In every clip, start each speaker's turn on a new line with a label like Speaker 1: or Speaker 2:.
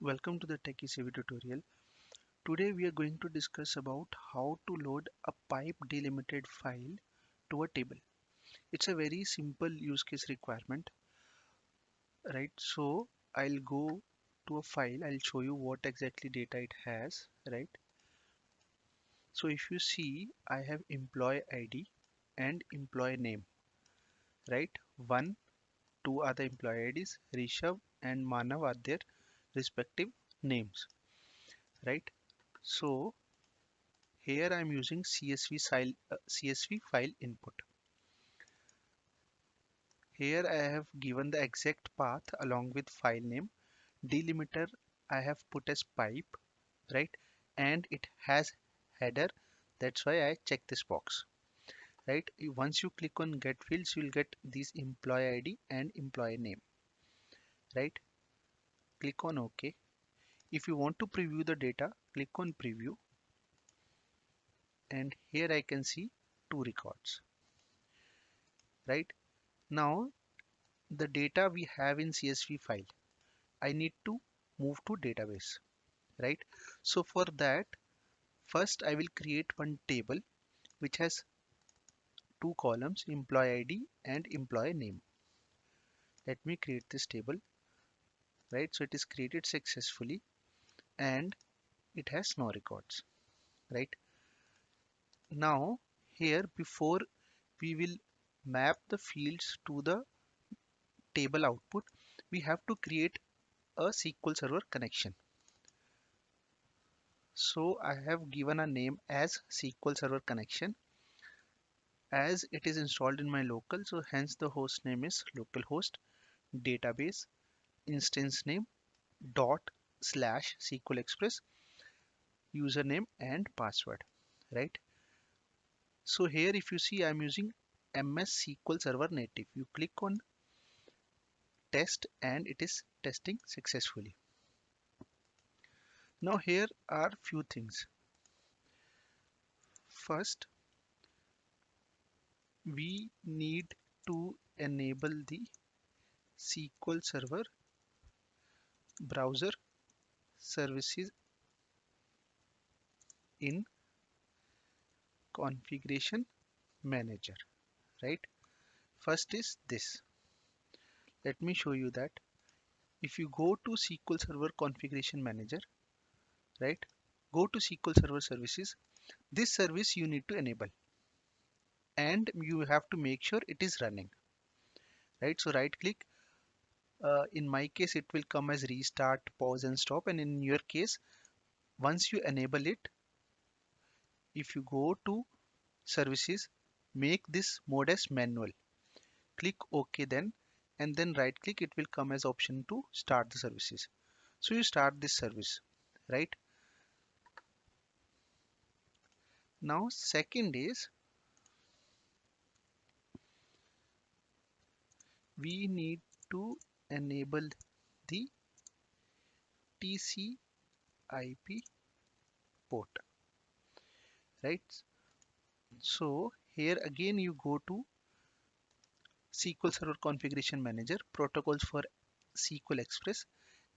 Speaker 1: Welcome to the Techie CV tutorial. Today we are going to discuss about how to load a pipe delimited file to a table. It's a very simple use case requirement, right? So I'll go to a file, I'll show you what exactly data it has, right? So if you see, I have employee ID and employee name, right? One, two are the employee IDs, Rishabh and Manav are their respective names, right? So here I am using CSV file input. Here I have given the exact path along with file name. Delimiter I have put as pipe, right? And it has header. That's why I check this box, right? Once you click on get fields, you will get these employee ID and employee name, right? Click on OK. If you want to preview the data, click on preview. And here I can see two records, right? Now the data we have in CSV file, I need to move to database, right? So for that, first I will create one table which has two columns, employee ID and employee name. Let me create this table, right? So it is created successfully and it has no records, right? Now here, before we will map the fields to the table output, we have to create a SQL Server connection. So I have given a name as SQL Server connection as it is installed in my local, so hence the host name is localhost database instance name dot slash SQL Express username and password, right? So here if you see, I'm using MS SQL Server native. You click on test and it is testing successfully. Now here are few things. First, we need to enable the SQL Server browser services in configuration manager, right? First is this. Let me show you that. If you go to SQL Server configuration manager, right? Go to SQL Server services. This service you need to enable and you have to make sure it is running, right? So right click. In my case, it will come as restart, pause and stop. And in your case, once you enable it, if you go to services, make this mode as manual. Click OK then, and then right click, it will come as option to start the services. So you start this service, right? Now second is we need to enable the TCP port, right? So here again you go to SQL Server Configuration Manager, protocols for SQL Express.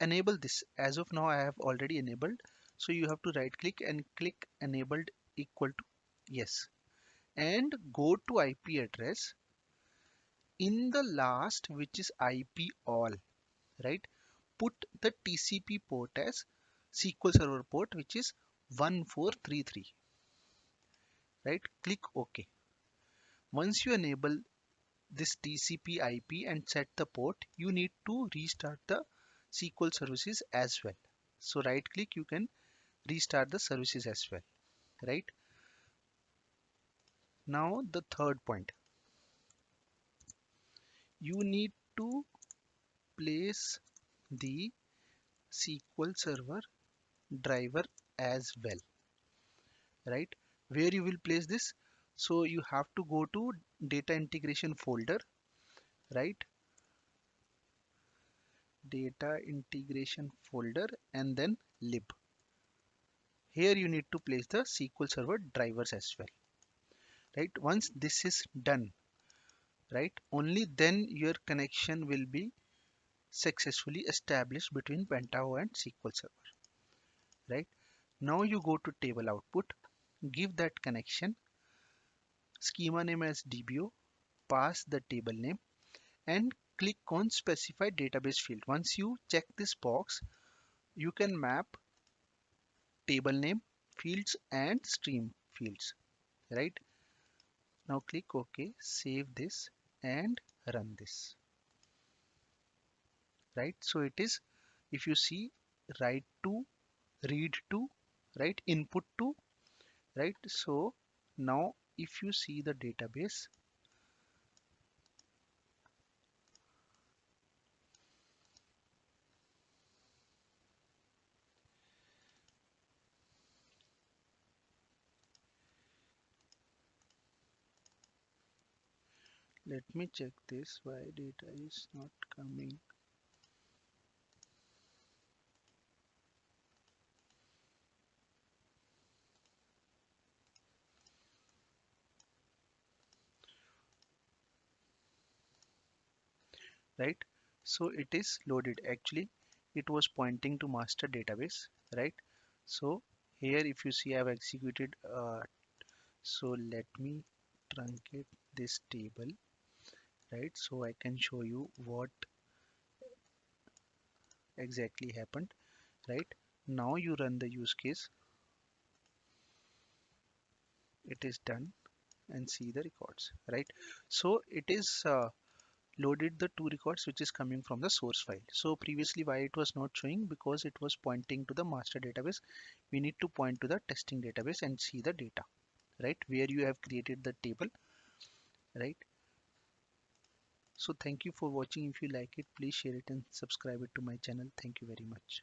Speaker 1: Enable this. As of now, I have already enabled. So you have to right click and click enabled equal to yes. And go to IP address in the last, which is IP all, right? Put the TCP port as SQL Server port, which is 1433, right? Click OK. Once you enable this TCP IP and set the port, you need to restart the SQL services as well. So right click, you can restart the services as well, right? Now the third point, you need to place the SQL Server driver as well, right? Where you will place this? So you have to go to data integration folder, right? Data integration folder and then lib. Here you need to place the SQL Server drivers as well, right? Once this is done, right, only then your connection will be successfully established between Pentaho and SQL Server, right? Now you go to table output, give that connection, schema name as DBO, pass the table name, and click on specify database field. Once you check this box, you can map table name fields and stream fields, right? Now click OK, save this and run this, right? So it is, if you see, write to, read to, right, input to, right? So now if you see the database, let me check this, why data is not coming. Right, so it is loaded. Actually it was pointing to master database, right? So here if you see I've executed, so let me truncate this table, right, so I can show you what exactly happened, right? Now you run the use case, it is done, and see the records, right? So it is loaded the two records which is coming from the source file. So previously why it was not showing, because it was pointing to the master database. We need to point to the testing database and see the data, right, where you have created the table, right? So thank you for watching. If you like it, please share it and subscribe it to my channel. Thank you very much.